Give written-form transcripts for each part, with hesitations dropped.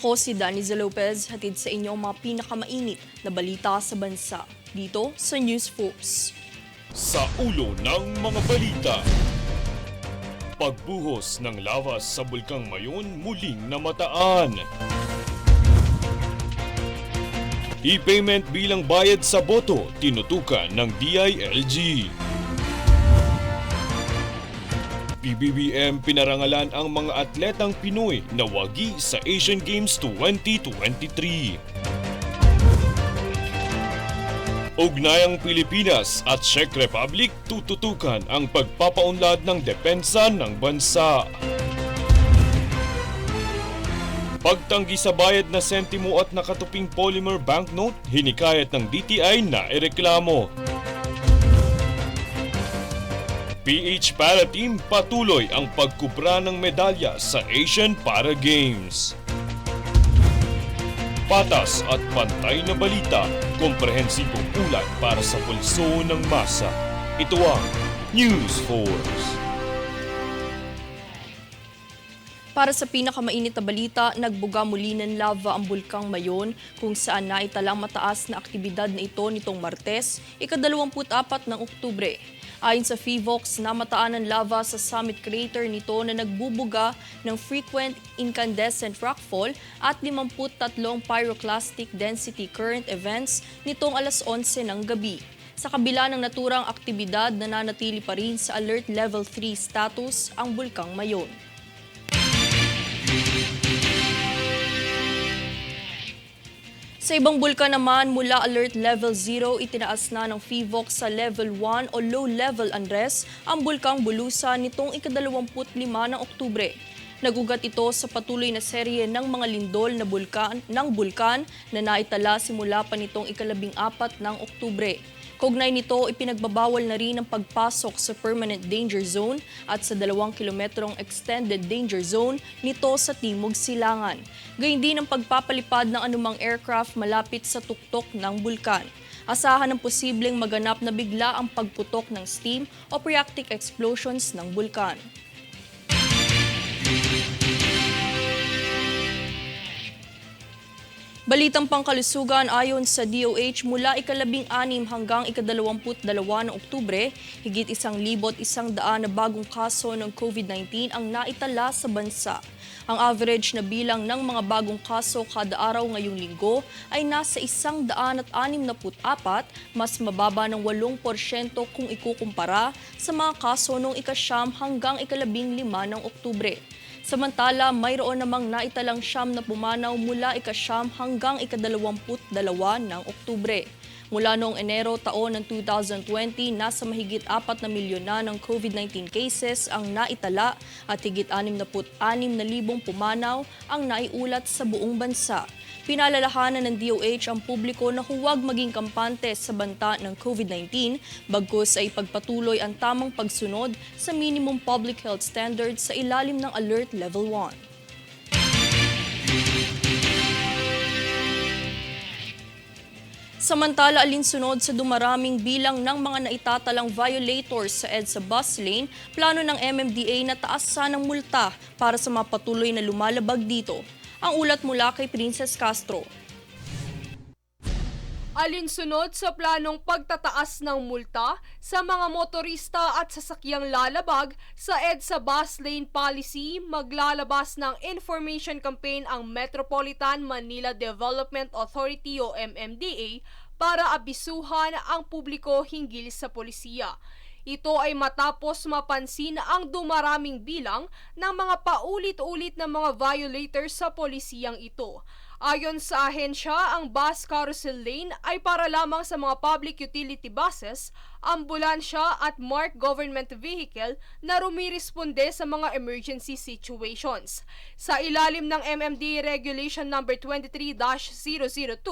Ako si Danny Lopez, hatid sa inyo ang mga pinakamainit na balita sa bansa dito sa News Force. Sa ulo ng mga balita. Pagbuhos ng lawas sa Bulkang Mayon muling namataan. E-payment bilang bayad sa boto tinutukan ng DILG. PBBM pinarangalan ang mga atletang Pinoy na wagi sa Asian Games 2023. Ugnayang Pilipinas at Czech Republic tututukan ang pagpapaunlad ng depensa ng bansa. Pagtanggi sa bayad na sentimo at nakatuping polymer banknote, hinikayat ng DTI na ireklamo. PH Para Team patuloy ang pagkupra ng medalya sa Asian Para Games. Patas at pantay na balita, komprehensibong ulat para sa pulso ng masa. Ito ang News Force. Para sa pinakamainit na balita, nagbuga muli ng lava ang Bulkang Mayon kung saan naitalang mataas na aktibidad na ito nitong Martes, ika-24 ng Oktubre. Ayon sa PHIVOLCS, namataan ng lava sa summit crater nito na nagbubuga ng frequent incandescent rockfall at 53 pyroclastic density current events nitong alas 11 ng gabi. Sa kabila ng naturang aktibidad, nananatili pa rin sa Alert Level 3 status ang Bulkang Mayon. Sa ibang bulkan naman, mula Alert Level 0, itinaas na ng PHIVOLCS sa Level 1 o Low Level Unrest ang Bulkang Bulusan nitong ika-25 ng Oktubre. Nagugat ito sa patuloy na serye ng mga lindol na bulkan na naitala simula pa nitong ika-14 ng Oktubre. Kaugnay nito, ipinagbabawal na rin ang pagpasok sa Permanent Danger Zone at sa 2 kilometrong Extended Danger Zone nito sa Timog Silangan. Gayun din ang pagpapalipad ng anumang aircraft malapit sa tuktok ng bulkan. Asahan ng posibleng maganap na bigla ang pagputok ng steam o phreatic explosions ng bulkan. Balitang pangkalusugan, ayon sa DOH, mula ika-12 hanggang ika-22 ng Oktubre, higit 1,100 na bagong kaso ng COVID-19 ang naitala sa bansa. Ang average na bilang ng mga bagong kaso kada araw ngayong linggo ay nasa 164, mas mababa ng 8% kung ikukumpara sa mga kaso noong ika-9 hanggang ika-15 ng Oktubre. Samantala, mayroon namang naitalang 9 na pumanaw mula ika-9 hanggang ika-22 ng Oktubre. Mula noong Enero taon ng 2020, nasa mahigit 4 na milyon na ng COVID-19 cases ang naitala at higit 66,000 pumanaw ang naiulat sa buong bansa. Pinalalahanan ng DOH ang publiko na huwag maging kampante sa banta ng COVID-19, bagkus ay pagpatuloy ang tamang pagsunod sa minimum public health standards sa ilalim ng Alert Level 1. Samantala, alinsunod sa dumaraming bilang ng mga naitatalang violators sa EDSA bus lane, plano ng MMDA na taasan ng multa para sa mga patuloy na lumalabag dito. Ang ulat mula kay Princess Castro. Alinsunod sa planong pagtataas ng multa sa mga motorista at sasakyang lalabag sa EDSA bus lane policy, maglalabas ng information campaign ang Metropolitan Manila Development Authority o MMDA para abisuhan ang publiko hinggil sa polisiya. Ito ay matapos mapansin ang dumaraming bilang ng mga paulit-ulit na mga violators sa polisiyang ito. Ayon sa ahensya, ang bus carousel lane ay para lamang sa mga public utility buses, ambulansya at marked government vehicle na rumiresponde sa mga emergency situations. Sa ilalim ng MMDA Regulation No. 23-002,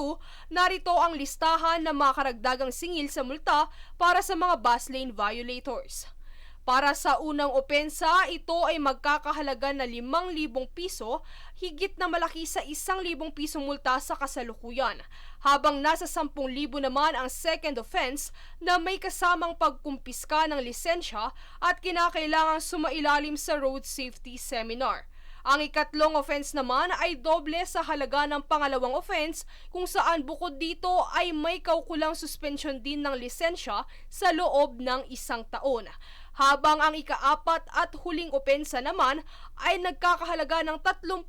narito ang listahan ng mga karagdagang singil sa multa para sa mga bus lane violators. Para sa unang opensa, ito ay magkakahalaga na 5,000 piso, higit na malaki sa 1,000 pisong multa sa kasalukuyan, habang nasa 10,000 naman ang second offense na may kasamang pagkumpiska ng lisensya at kinakailangang sumailalim sa road safety seminar. Ang ikatlong offense naman ay doble sa halaga ng pangalawang offense kung saan bukod dito ay may kaukulang suspension din ng lisensya sa loob ng 1 taon. Habang ang ika-4 at huling opensa naman ay nagkakahalaga ng 30,000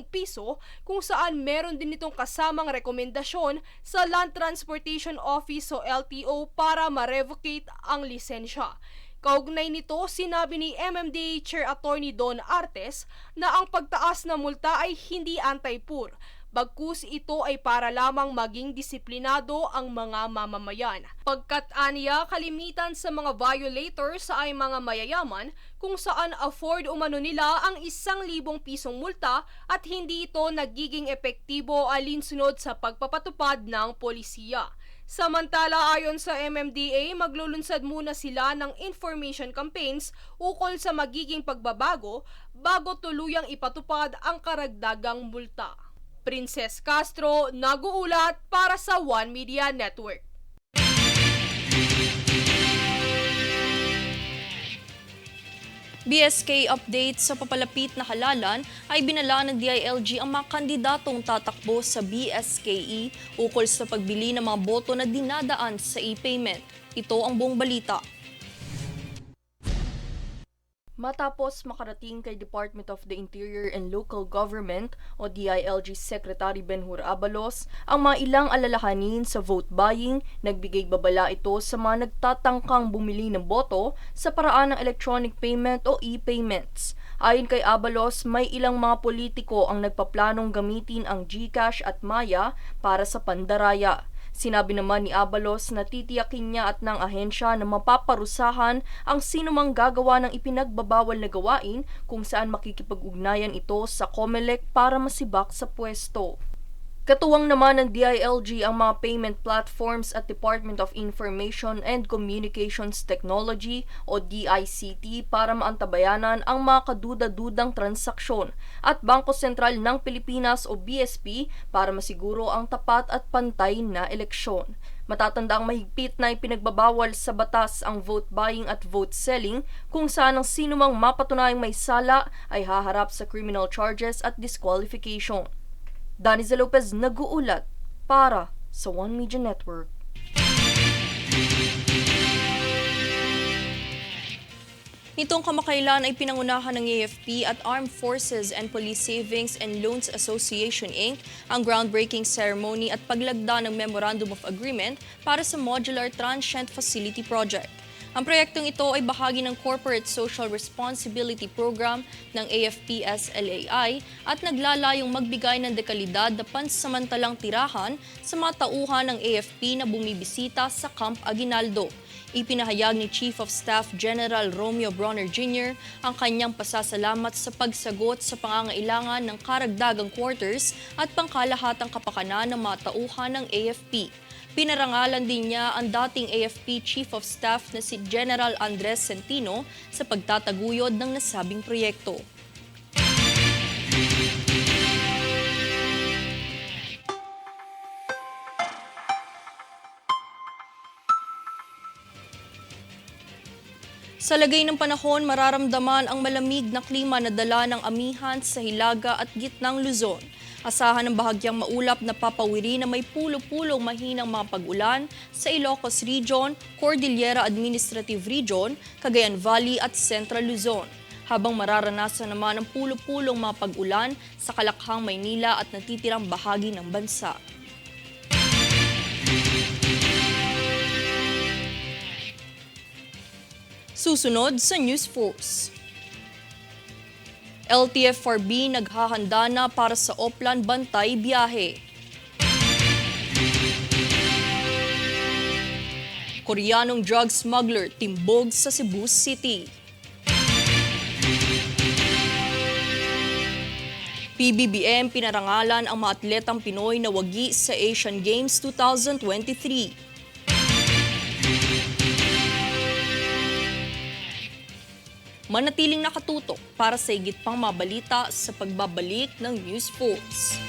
piso kung saan meron din itong kasamang rekomendasyon sa Land Transportation Office o LTO para ma-revocate ang lisensya. Kaugnay nito, sinabi ni MMDA Chair Attorney Don Artes na ang pagtaas ng multa ay hindi anti-poor. Bagkus ito ay para lamang maging disiplinado ang mga mamamayan. Pagkat aniya kalimitan sa mga violators ay mga mayayaman kung saan afford umano nila ang 1,000 pisong multa at hindi ito nagiging epektibo alinsunod sa pagpapatupad ng polisiya. Samantala ayon sa MMDA, maglulunsad muna sila ng information campaigns ukol sa magiging pagbabago bago tuluyang ipatupad ang karagdagang multa. Princess Castro, nag-uulat para sa One Media Network. BSK update sa papalapit na halalan ay binala ng DILG ang mga kandidatong tatakbo sa BSKE ukol sa pagbili ng mga boto na dinadaan sa e-payment. Ito ang buong balita. Matapos makarating kay Department of the Interior and Local Government o DILG Secretary Benhur Abalos ang mga ilang alalahanin sa vote buying, nagbigay babala ito sa mga nagtatangkang bumili ng boto sa paraan ng electronic payment o e-payments. Ayon kay Abalos, may ilang mga politiko ang nagpaplanong gamitin ang GCash at Maya para sa pandaraya. Sinabi naman ni Abalos na titiyakin niya at ng ahensya na mapaparusahan ang sinumang gagawa ng ipinagbabawal na gawain kung saan makikipag-ugnayan ito sa COMELEC para masibak sa pwesto. Katuwang naman ng DILG ang mga payment platforms at Department of Information and Communications Technology o DICT para maantabayanan ang mga kaduda-dudang transaksyon at Bangko Sentral ng Pilipinas o BSP para masiguro ang tapat at pantay na eleksyon. Matatanda ang mahigpit na ipinagbabawal sa batas ang vote buying at vote selling kung saan ang sinumang mapatunayang may sala ay haharap sa criminal charges at disqualification. Daniza Lopez nag-uulat para sa One Media Network. Nitong kamakailan ay pinangunahan ng AFP at Armed Forces and Police Savings and Loans Association Inc. ang groundbreaking ceremony at paglagda ng Memorandum of Agreement para sa Modular Transient Facility Project. Ang proyektong ito ay bahagi ng Corporate Social Responsibility Program ng AFP-SLAI at naglalayong magbigay ng dekalidad na pansamantalang tirahan sa mga tauhan ng AFP na bumibisita sa Camp Aguinaldo. Ipinahayag ni Chief of Staff General Romeo Bronner Jr. ang kanyang pasasalamat sa pagsagot sa pangangailangan ng karagdagang quarters at pangkalahatang kapakanan ng mga tauhan ng AFP. Pinarangalan din niya ang dating AFP Chief of Staff na si General Andres Centino sa pagtataguyod ng nasabing proyekto. Sa lagay ng panahon, mararamdaman ang malamig na klima na dala ng amihan sa Hilaga at Gitnang Luzon. Asahan ng bahagyang maulap na papawiri na may pulo-pulong mahinang mga pag-ulan sa Ilocos Region, Cordillera Administrative Region, Cagayan Valley at Central Luzon. Habang mararanasan naman ang pulo-pulong mga pag-ulan sa Kalakhang, Maynila at natitirang bahagi ng bansa. Susunod sa News Force. LTFRB naghahanda na para sa Oplan Bantay Biyahe. Koreanong drug smuggler timbog sa Cebu City. PBBM pinarangalan ang mga atletang Pinoy na wagi sa Asian Games 2023. Manatiling nakatutok para sa higit pang mabalita sa pagbabalik ng News Force.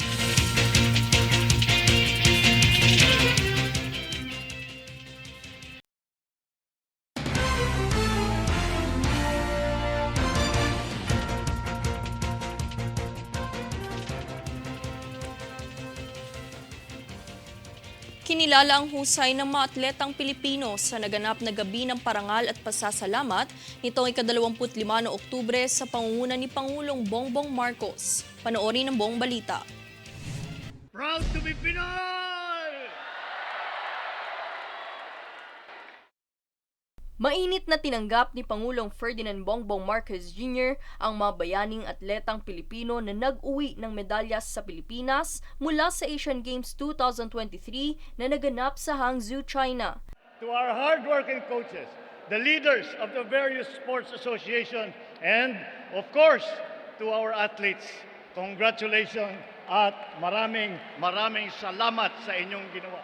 Kinilala ang husay ng mga atletang Pilipino sa naganap na gabi ng parangal at pasasalamat nitong ika-25 ng Oktubre sa pangunguna ni Pangulong Bongbong Marcos. Panoorin ang buong balita. Proud to be Pinoy! Mainit na tinanggap ni Pangulong Ferdinand Bongbong Marcos Jr. ang mga bayaning atletang Pilipino na nag-uwi ng medalyas sa Pilipinas mula sa Asian Games 2023 na naganap sa Hangzhou, China. To our hardworking coaches, the leaders of the various sports associations, and of course, to our athletes, congratulations at maraming salamat sa inyong ginawa.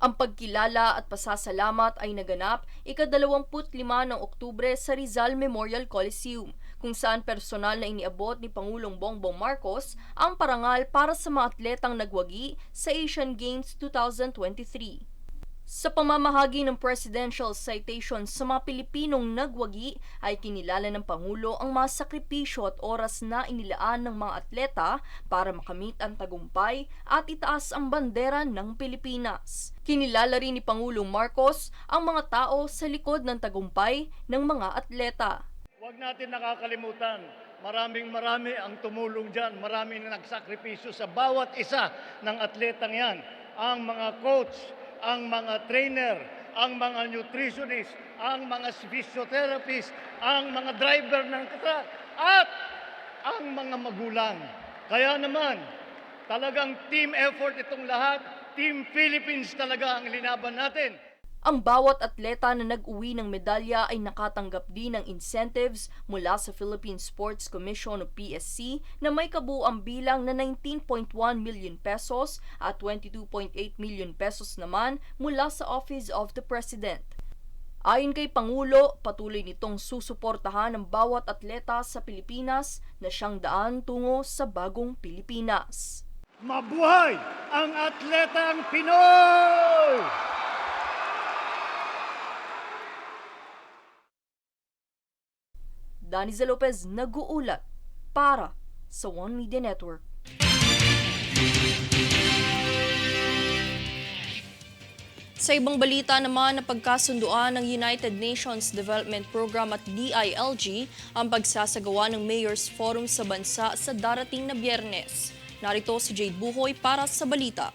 Ang pagkilala at pasasalamat ay naganap ika-25 ng Oktubre sa Rizal Memorial Coliseum, kung saan personal na iniabot ni Pangulong Bongbong Marcos ang parangal para sa mga atletang nagwagi sa Asian Games 2023. Sa pamamahagi ng presidential citation sa mga Pilipinong nagwagi ay kinilala ng Pangulo ang mga sakripisyo at oras na inilaan ng mga atleta para makamit ang tagumpay at itaas ang bandera ng Pilipinas. Kinilala rin ni Pangulong Marcos ang mga tao sa likod ng tagumpay ng mga atleta. Huwag natin nakakalimutan, marami ang tumulong dyan, marami na nagsakripisyo sa bawat isa ng atletang yan. Ang mga coach, ang mga trainer, ang mga nutritionist, ang mga physiotherapist, ang mga driver ng truck, at ang mga magulang. Kaya naman, talagang team effort itong lahat, Team Philippines talaga ang linaban natin. Ang bawat atleta na nag-uwi ng medalya ay nakatanggap din ng incentives mula sa Philippine Sports Commission o PSC na may kabuuang bilang na 19.1 million pesos at 22.8 million pesos naman mula sa Office of the President. Ayon kay Pangulo, patuloy nitong susuportahan ang bawat atleta sa Pilipinas na siyang daan tungo sa bagong Pilipinas. Mabuhay ang atletang Pinoy! Daniza Lopez nag-uulat para sa One Media Network. Sa ibang balita naman, napagkasunduan ng United Nations Development Program at DILG ang pagsasagawa ng Mayor's Forum sa bansa sa darating na Biyernes. Narito si Jade Buhoy para sa balita.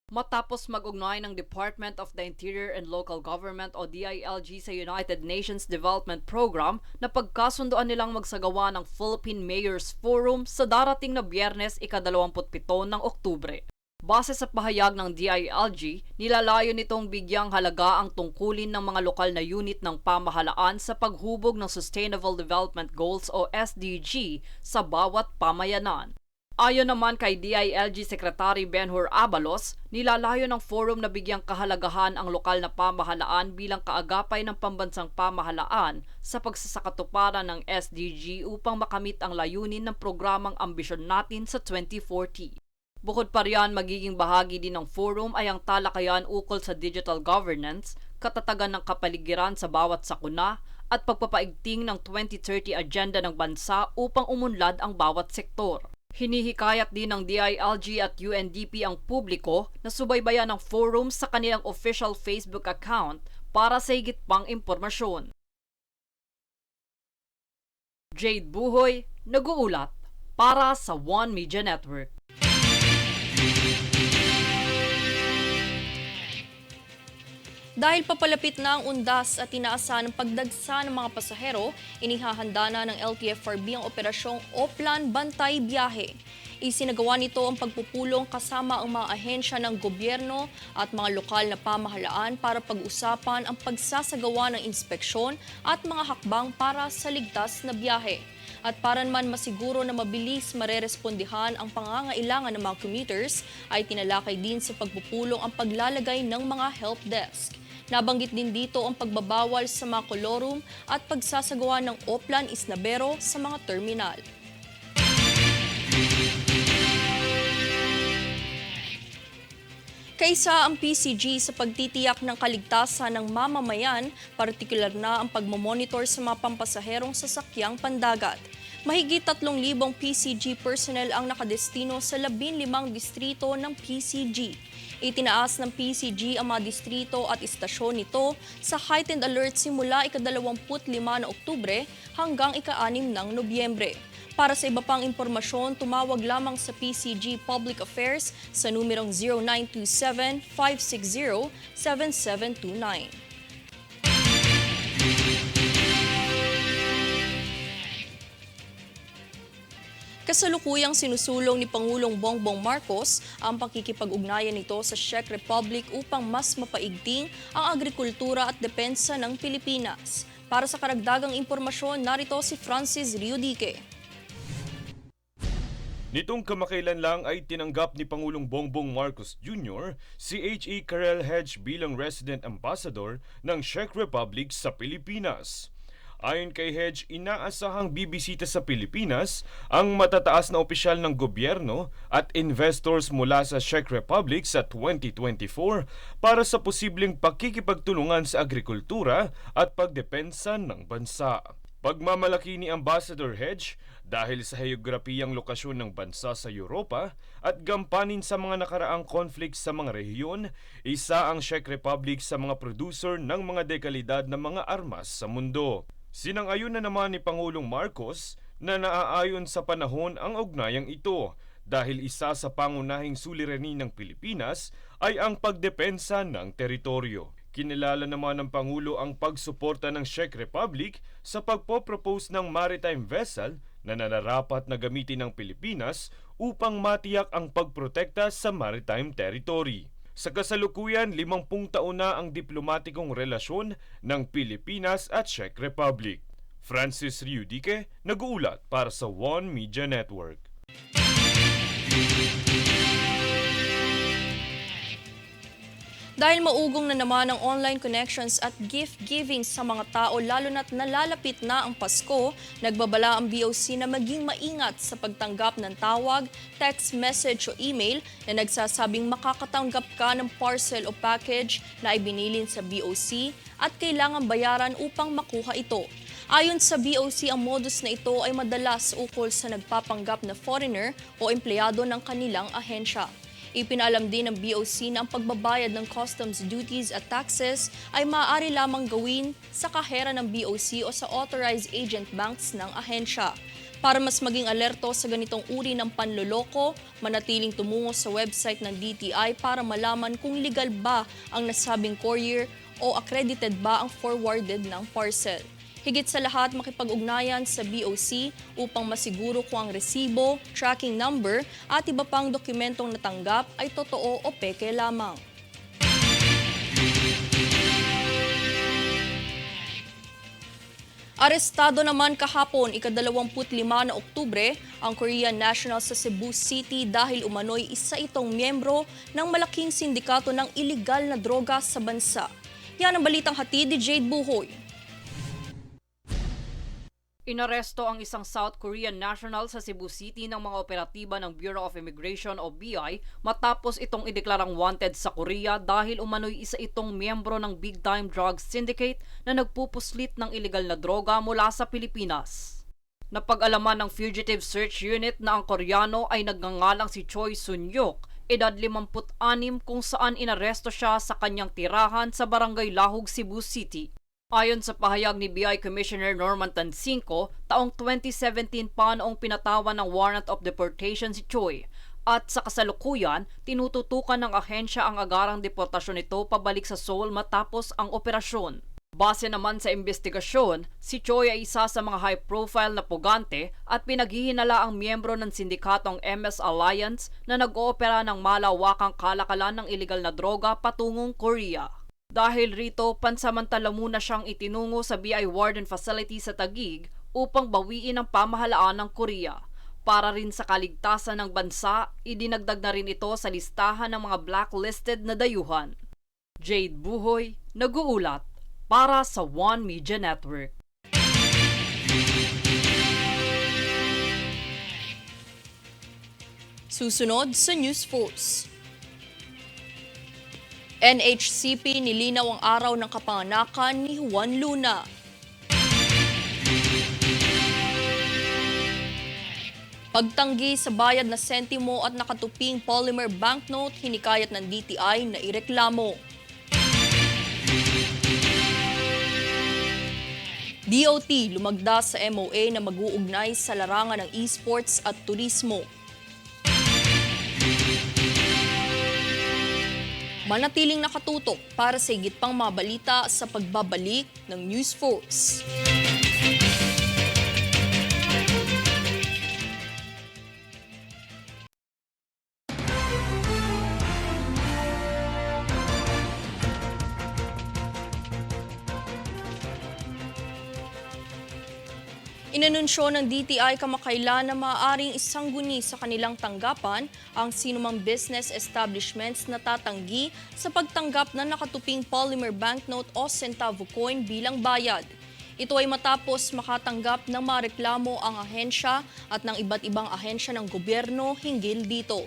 Matapos mag-ugnay ng Department of the Interior and Local Government o DILG sa United Nations Development Program, napagkasunduan nilang magsagawa ng Philippine Mayor's Forum sa darating na Biyernes ika-27 ng Oktubre. Base sa pahayag ng DILG, nilalayo nitong bigyang halaga ang tungkulin ng mga lokal na unit ng pamahalaan sa paghubog ng Sustainable Development Goals o SDG sa bawat pamayanan. Ayon naman kay DILG Secretary Benhur Abalos, nilalayo ng forum na bigyang kahalagahan ang lokal na pamahalaan bilang kaagapay ng pambansang pamahalaan sa pagsasakatuparan ng SDG upang makamit ang layunin ng programang ambisyon natin sa 2040. Bukod pa riyan, magiging bahagi din ng forum ay ang talakayan ukol sa digital governance, katatagan ng kapaligiran sa bawat sakuna, at pagpapaigting ng 2030 agenda ng bansa upang umunlad ang bawat sektor. Hinihikayat din ng DILG at UNDP ang publiko na subaybayan ng forum sa kanilang official Facebook account para sa higit pang impormasyon. Jade Buhoy, nag-uulat para sa One Media Network. Dahil papalapit na ang undas at inaasahan ng pagdagsa ng mga pasahero, inihahanda na ng LTFRB ang operasyong Oplan Bantay Biyahe. Isinagawa nito ang pagpupulong kasama ang mga ahensya ng gobyerno at mga lokal na pamahalaan para pag-usapan ang pagsasagawa ng inspeksyon at mga hakbang para sa ligtas na biyahe. At para naman masiguro na mabilis marerespondihan ang pangangailangan ng mga commuters, ay tinalakay din sa pagpupulong ang paglalagay ng mga help desk. Nabanggit din dito ang pagbabawal sa mga kolorum at pagsasagawa ng Oplan Isnabero sa mga terminal. Kaisa ang PCG sa pagtitiyak ng kaligtasan ng mamamayan, partikular na ang pagmamonitor sa mga pampasaherong sasakyang pandagat. Mahigit 3,000 PCG personnel ang nakadestino sa 15 distrito ng PCG. Itinaas ng PCG ang mga distrito at istasyon nito sa heightened alert simula ika-25 na Oktubre hanggang ika-6 ng Nobyembre. Para sa iba pang impormasyon, tumawag lamang sa PCG Public Affairs sa numerong 0927-560-7729. Kasalukuyang sinusulong ni Pangulong Bongbong Marcos ang pakikipag-ugnayan nito sa Czech Republic upang mas mapaigting ang agrikultura at depensa ng Pilipinas. Para sa karagdagang impormasyon, narito si Francis Riudique. Nitong kamakailan lang ay tinanggap ni Pangulong Bongbong Marcos Jr. si H.E. Karel Hedge bilang Resident Ambassador ng Czech Republic sa Pilipinas. Ayon kay Hedge, inaasahang bibisita sa Pilipinas ang matataas na opisyal ng gobyerno at investors mula sa Czech Republic sa 2024 para sa posibleng pakikipagtulungan sa agrikultura at pagdepensa ng bansa. Pagmamalaki ni Ambassador Hedge dahil sa heograpiyang lokasyon ng bansa sa Europa at gampanin sa mga nakaraang conflict sa mga rehiyon, isa ang Czech Republic sa mga producer ng mga dekalidad na mga armas sa mundo. Sinang-ayon na naman ni Pangulong Marcos na naaayon sa panahon ang ugnayang ito dahil isa sa pangunahing suliranin ng Pilipinas ay ang pagdepensa ng teritoryo. Kinilala naman ng Pangulo ang pagsuporta ng Czech Republic sa pagpopropose ng maritime vessel na nararapat na gamitin ng Pilipinas upang matiyak ang pagprotekta sa maritime territory. Sa kasalukuyan, 50 taon na ang diplomatikong relasyon ng Pilipinas at Czech Republic. Francis Riudique, nag-uulat para sa One Media Network. Dahil maugong na naman ang online connections at gift-giving sa mga tao lalo na't nalalapit na ang Pasko, nagbabala ang BOC na maging maingat sa pagtanggap ng tawag, text message o email na nagsasabing makakatanggap ka ng parcel o package na ibinilin sa BOC at kailangan bayaran upang makuha ito. Ayon sa BOC, ang modus na ito ay madalas ukol sa nagpapanggap na foreigner o empleyado ng kanilang ahensya. Ipinalam din ng BOC na ang pagbabayad ng customs duties at taxes ay maaari lamang gawin sa kahera ng BOC o sa authorized agent banks ng ahensya. Para mas maging alerto sa ganitong uri ng panloloko, manatiling tumungo sa website ng DTI para malaman kung legal ba ang nasabing courier o accredited ba ang forwarded ng parcel. Higit sa lahat, makipag-ugnayan sa BOC upang masiguro kung ang resibo, tracking number at iba pang dokumentong natanggap ay totoo o peke lamang. Arestado naman kahapon, ika-25 na Oktubre, ang Korean national sa Cebu City dahil umano'y isa itong miyembro ng malaking sindikato ng iligal na droga sa bansa. Yan ang balitang hatid ni Jade Buhoy. Inaresto ang isang South Korean national sa Cebu City ng mga operatiba ng Bureau of Immigration o BI matapos itong ideklarang wanted sa Korea dahil umano'y isa itong miyembro ng big-time drug syndicate na nagpupuslit ng iligal na droga mula sa Pilipinas. Napag-alaman ng Fugitive Search Unit na ang Koreano ay nagngangalang si Choi Sun-yuk, edad 56 kung saan inaresto siya sa kanyang tirahan sa Barangay Lahog, Cebu City. Ayon sa pahayag ni BI Commissioner Norman Tansinko, taong 2017 pa noong pinatawan ng warrant of deportation si Choi at sa kasalukuyan, tinututukan ng ahensya ang agarang deportasyon nito pabalik sa Seoul matapos ang operasyon. Base naman sa investigasyon, si Choi ay isa sa mga high-profile na pugante at pinaghihinala ang miyembro ng sindikatong MS Alliance na nag-oopera ng malawakang kalakalan ng iligal na droga patungong Korea. Dahil rito, pansamantala muna siyang itinungo sa BI Warden Facility sa Taguig upang bawiin ang pamahalaan ng Korea. Para rin sa kaligtasan ng bansa, idinagdag na rin ito sa listahan ng mga blacklisted na dayuhan. Jade Buhoy, nag-uulat para sa One Media Network. Susunod sa News Force. NHCP nilinaw ang araw ng kapanganakan ni Juan Luna. Pagtanggi sa bayad na sentimo at nakatuping polymer banknote, hinikayat ng DTI na ireklamo. DOT lumagda sa MOA na mag-uugnay sa larangan ng esports at turismo. Manatiling nakatutok para sa higit pang mabalita sa pagbabalik ng News Force. Inanunsyo ng DTI kamakailan na maaaring isangguni sa kanilang tanggapan ang sinumang business establishments na tatanggi sa pagtanggap ng nakatuping polymer banknote o centavo coin bilang bayad. Ito ay matapos makatanggap ng mga reklamo ang ahensya at ng iba't ibang ahensya ng gobyerno hinggil dito.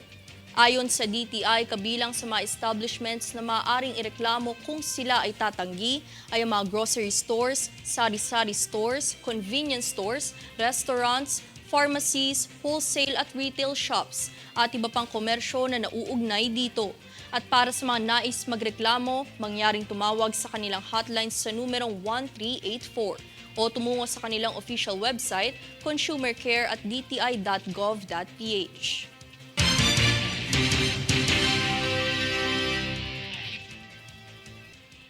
Ayon sa DTI, kabilang sa mga establishments na maaaring ireklamo kung sila ay tatanggi ay ang mga grocery stores, sari-sari stores, convenience stores, restaurants, pharmacies, wholesale at retail shops at iba pang komersyo na nauugnay dito. At para sa mga nais magreklamo, mangyaring tumawag sa kanilang hotline sa numerong 1384 o tumungo sa kanilang official website consumercare@dti.gov.ph.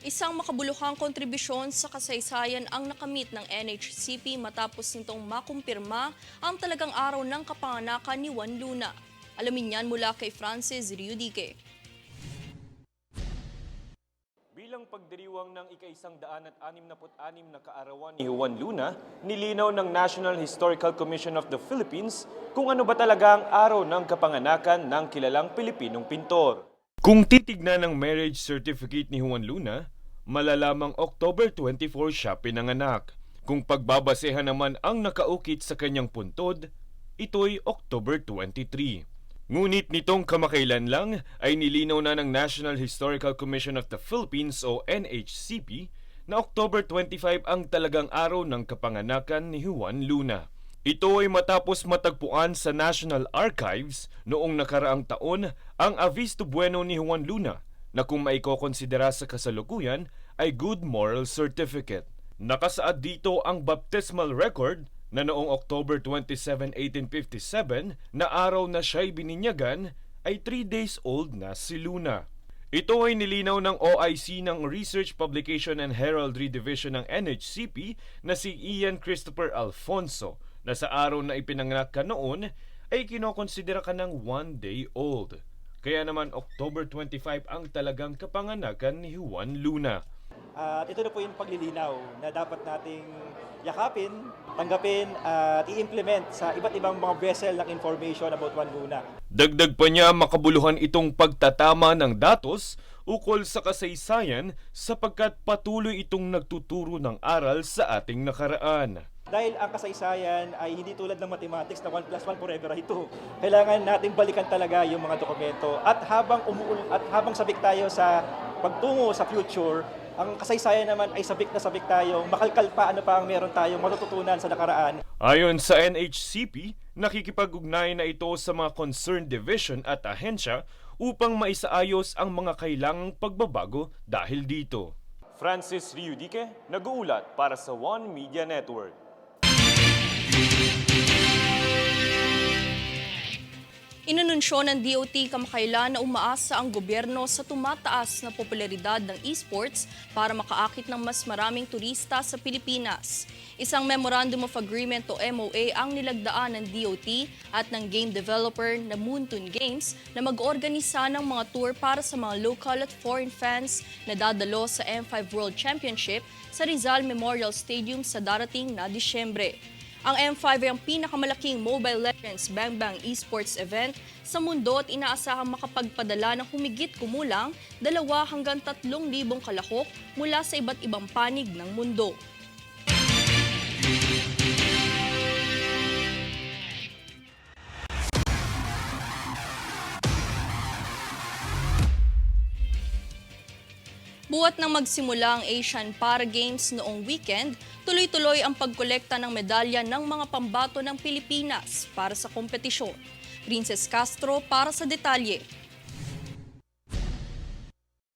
Isang makabuluhang kontribusyon sa kasaysayan ang nakamit ng NHCP matapos nitong makumpirma ang talagang araw ng kapanganakan ni Juan Luna. Alamin yan mula kay Francis Riudique. Bilang pagdiriwang ng ika-166 na kaarawan ni Juan Luna, nilinaw ng National Historical Commission of the Philippines kung ano ba talaga ang araw ng kapanganakan ng kilalang Pilipinong pintor. Kung titignan ng marriage certificate ni Juan Luna, malalamang October 24 siya pinanganak. Kung pagbabasehan naman ang nakaukit sa kanyang puntod, ito'y October 23. Ngunit nitong kamakailan lang ay nilinaw na ng National Historical Commission of the Philippines o NHCP na October 25 ang talagang araw ng kapanganakan ni Juan Luna. Ito ay matapos matagpuan sa National Archives noong nakaraang taon ang Aviso Bueno ni Juan Luna na kung maikokonsidera sa kasalukuyan ay Good Moral Certificate. Nakasaad dito ang baptismal record na noong October 27, 1857 na araw na siya'y bininyagan ay 3 days old na si Luna. Ito ay nilinaw ng OIC ng Research Publication and Heraldry Division ng NHCP na si Ian Christopher Alfonso na sa araw na ipinanganak ka noon ay kinokonsidera ka ng 1 day old. Kaya naman October 25 ang talagang kapanganakan ni Juan Luna. At ito na po yung paglilinaw na dapat nating yakapin, tanggapin at i-implement sa iba't ibang mga vessel ng information about Juan Luna. Dagdag pa niya makabuluhan itong pagtatama ng datos ukol sa kasaysayan sapagkat patuloy itong nagtuturo ng aral sa ating nakaraan. Dahil ang kasaysayan ay hindi tulad ng mathematics na 1 plus 1 forever ay 2. Kailangan natin balikan talaga yung mga dokumento. At habang sabik tayo sa pagtungo sa future, ang kasaysayan naman ay sabik na sabik tayo, makalkal pa ano pa ang meron tayong matututunan sa nakaraan. Ayon sa NHCP, nakikipag-ugnay na ito sa mga concerned division at ahensya upang maisaayos ang mga kailangang pagbabago dahil dito. Francis Riudique, nag-uulat para sa One Media Network. Inanunsyo ng DOT kamakailan na umaasa ang gobyerno sa tumataas na popularidad ng esports para makaakit ng mas maraming turista sa Pilipinas. Isang Memorandum of Agreement o MOA ang nilagdaan ng DOT at ng game developer na Moontoon Games na mag-organisa ng mga tour para sa mga local at foreign fans na dadalo sa M5 World Championship sa Rizal Memorial Stadium sa darating na Disyembre. Ang M5 ay ang pinakamalaking Mobile Legends Bang Bang Esports event sa mundo at inaasahang makapagpadala ng humigit kumulang 2 hanggang 3,000 kalahok mula sa iba't ibang panig ng mundo. Buhat nang magsimula ang Asian Para Games noong weekend, tuloy-tuloy ang pagkolekta ng medalya ng mga pambato ng Pilipinas para sa kompetisyon. Princess Castro para sa detalye.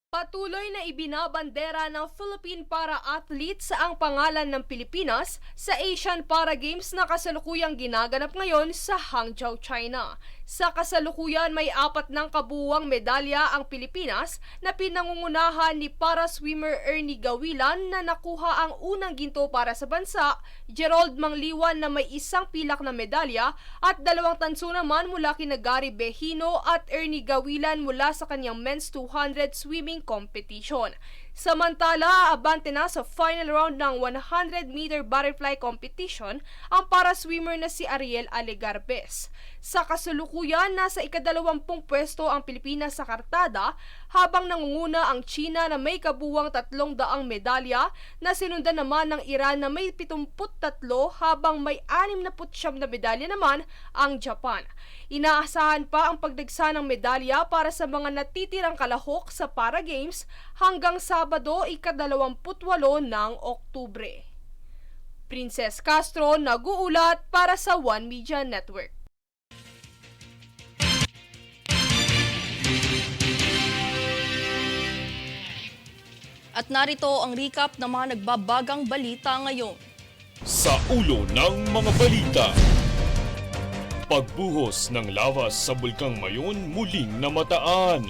Patuloy na ibinabandera ng Philippine para-athletes ang pangalan ng Pilipinas sa Asian Para Games na kasalukuyang ginaganap ngayon sa Hangzhou, China. Sa kasalukuyan may 4 ng kabuuang medalya ang Pilipinas na pinangungunahan ni para-swimmer Ernie Gawilan na nakuha ang unang ginto para sa bansa, Gerald Mangliwan na may 1 pilak na medalya at 2 tanso naman mula kina Gary Behino at Ernie Gawilan mula sa kanyang men's 200 swimming competition. Samantala, abante na sa final round ng 100-meter butterfly competition ang para-swimmer na si Ariel Alegarbes. Sa kasalukuyan, nasa ika-20 pwesto ang Pilipinas sa kartada habang nangunguna ang China na may kabuwang 300 medalya na sinundan naman ng Iran na may 73 habang may 69 na medalya naman ang Japan. Inaasahan pa ang pagdagsa ng medalya para sa mga natitirang kalahok sa Para Games hanggang Sabado, ika-28 ng Oktubre. Princess Castro, nag-uulat para sa One Media Network. At narito ang recap ng mga nagbabagang balita ngayon. Sa ulo ng mga balita. Pagbuhos ng lawas sa Bulkang Mayon muling namataan.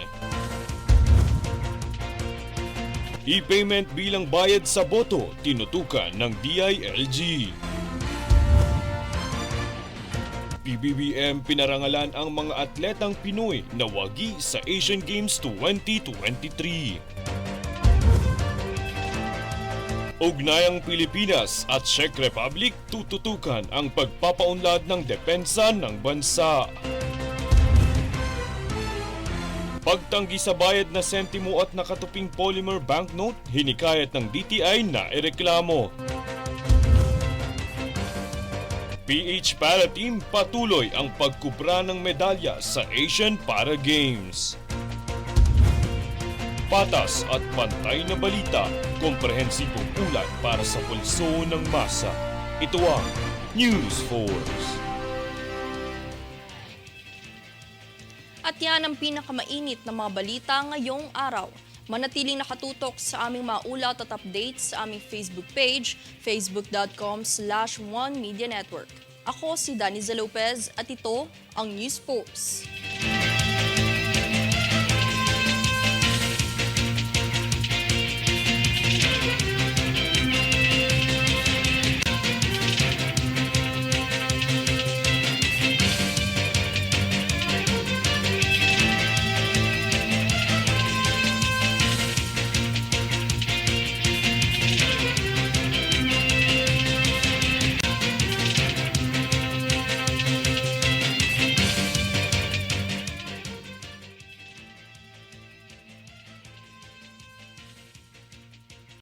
E-payment bilang bayad sa boto tinutukan ng DILG. PBBM pinarangalan ang mga atletang Pinoy na wagi sa Asian Games 2023. Ugnayang Pilipinas at Czech Republic tututukan ang pagpapaunlad ng depensa ng bansa. Pagtanggi sa bayad na sentimo at nakatuping polymer banknote, hinikayat ng DTI na ireklamo. PH Para Team patuloy ang pagkubra ng medalya sa Asian Para Games. Patas at pantay na balita, komprehensibong ulat para sa pulso ng masa. Ito ang News Force. At yan ang pinakamainit na mga balita ngayong araw. Manatiling nakatutok sa aming mga ulat at updates sa aming Facebook page, facebook.com/OneMediaNetwork. Ako si Daniza Lopez at ito ang News Force.